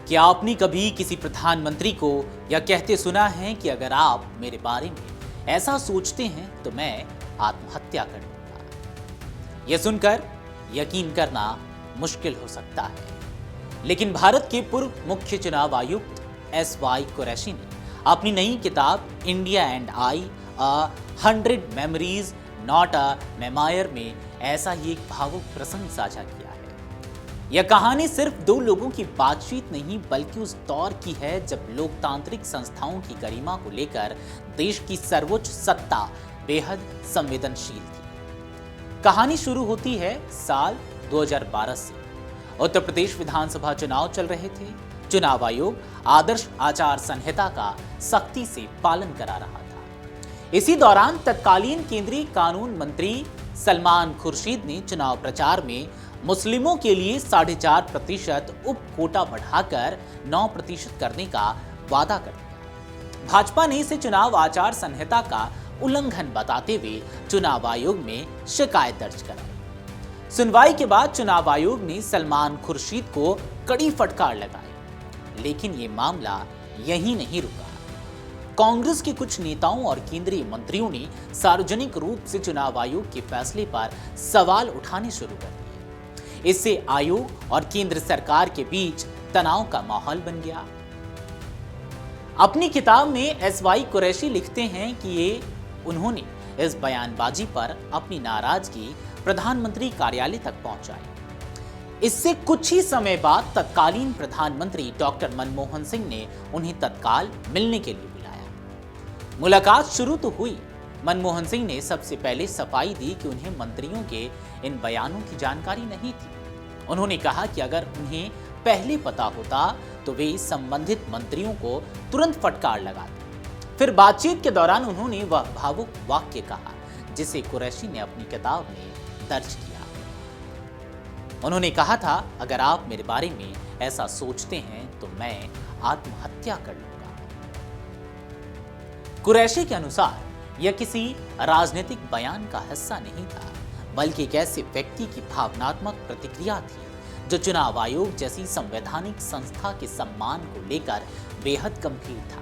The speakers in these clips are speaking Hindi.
क्या आपने कभी किसी प्रधानमंत्री को यह कहते सुना है कि अगर आप मेरे बारे में ऐसा सोचते हैं तो मैं आत्महत्या कर लूंगा? यह सुनकर यकीन करना मुश्किल हो सकता है, लेकिन भारत के पूर्व मुख्य चुनाव आयुक्त SY कुरैशी ने अपनी नई किताब India and I a 100 memories not a memoir में ऐसा ही एक भावुक प्रसंग साझा किया है। यह कहानी सिर्फ दो लोगों की बातचीत नहीं बल्कि उस दौर की है जब लोकतांत्रिक संस्थाओं की गरिमा को लेकर देश की सर्वोच्च सत्ता बेहद संवेदनशील थी। कहानी शुरू होती है साल 2012 से। उत्तर प्रदेश विधानसभा चुनाव चल रहे थे। चुनाव आयोग आदर्श आचार संहिता का सख्ती से पालन करा रहा था। इसी दौरान तत्कालीन केंद्रीय कानून मंत्री सलमान खुर्शीद ने चुनाव प्रचार में मुस्लिमों के लिए 4.5% उप कोटा बढ़ाकर 9% करने का वादा कर दिया। भाजपा ने इसे चुनाव आचार संहिता का उल्लंघन बताते हुए चुनाव आयोग में शिकायत दर्ज कराई। सुनवाई के बाद चुनाव आयोग ने सलमान खुर्शीद को कड़ी फटकार लगाई, लेकिन ये मामला यहीं नहीं रुका। कांग्रेस के कुछ नेताओं और केंद्रीय मंत्रियों ने सार्वजनिक रूप से चुनाव आयोग के फैसले पर सवाल उठाने शुरू कर दिए। इससे आयोग और केंद्र सरकार के बीच तनाव का माहौल बन गया। अपनी किताब में SY कुरैशी लिखते हैं कि उन्होंने इस बयानबाजी पर अपनी नाराजगी प्रधानमंत्री कार्यालय तक पहुंचाई। इससे कुछ ही समय बाद तत्कालीन प्रधानमंत्री डॉक्टर मनमोहन सिंह ने उन्हें तत्काल मिलने के लिए बुलाया। मुलाकात शुरू तो हुई। मनमोहन सिंह ने सबसे पहले सफाई दी कि उन्हें मंत्रियों के इन बयानों की जानकारी नहीं थी। उन्होंने कहा कि अगर उन्हें पहले पता होता तो वे संबंधित मंत्रियों को तुरंत फटकार लगाते। फिर बातचीत के दौरान उन्होंने वह भावुक वाक्य कहा जिसे कुरैशी ने अपनी किताब में दर्ज किया। उन्होंने कहा था, अगर आप मेरे बारे में ऐसा सोचते हैं तो मैं आत्महत्या कर लूंगा। कुरैशी के अनुसार यह किसी राजनीतिक बयान का हिस्सा नहीं था, बल्कि एक ऐसे व्यक्ति की भावनात्मक प्रतिक्रिया थी जो चुनाव आयोग जैसी संवैधानिक संस्था के सम्मान को लेकर बेहद गंभीर था।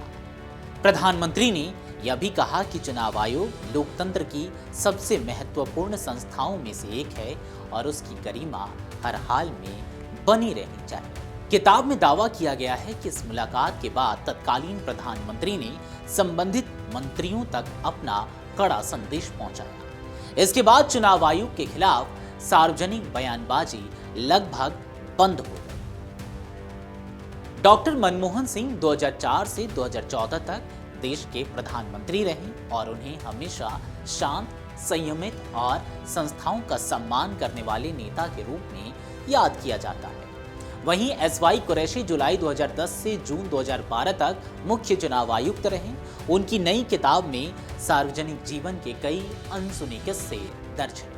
प्रधानमंत्री ने यह भी कहा कि चुनाव आयोग लोकतंत्र की सबसे महत्वपूर्ण संस्थाओं में से एक है और उसकी गरिमा हर हाल में बनी रहनी चाहिए। किताब में दावा किया गया है कि इस मुलाकात के बाद तत्कालीन प्रधानमंत्री ने संबंधित मंत्रियों तक अपना कड़ा संदेश पहुंचाया। इसके बाद चुनाव आयोग के खिलाफ सार्वजनिक बयानबाजी लगभग बंद हो गई। डॉक्टर मनमोहन सिंह 2004 से 2014 तक देश के प्रधानमंत्री रहे और उन्हें हमेशा शांत, संयमित और संस्थाओं का सम्मान करने वाले नेता के रूप में याद किया जाता है। वहीं SY कुरैशी जुलाई 2010 से जून 2012 तक मुख्य चुनाव आयुक्त रहे। उनकी नई किताब में सार्वजनिक जीवन के कई अनसुने किस्से दर्ज हैं,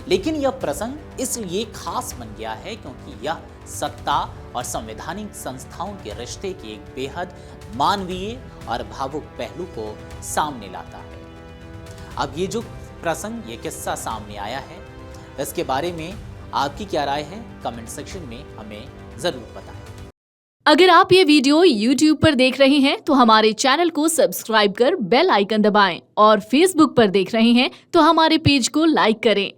लेकिन यह प्रसंग इसलिए खास बन गया है क्योंकि यह सत्ता और संवैधानिक संस्थाओं के रिश्ते के एक बेहद मानवीय और भावुक पहलू को सामने लाता है। अब ये जो प्रसंग, ये किस्सा सामने आया है, इसके बारे में आपकी क्या राय है? कमेंट सेक्शन में हमें जरूर बताएं। अगर आप ये वीडियो YouTube पर देख रहे हैं तो हमारे चैनल को सब्सक्राइब कर बेल आइकन दबाएं और Facebook पर देख रहे हैं तो हमारे पेज को लाइक करें।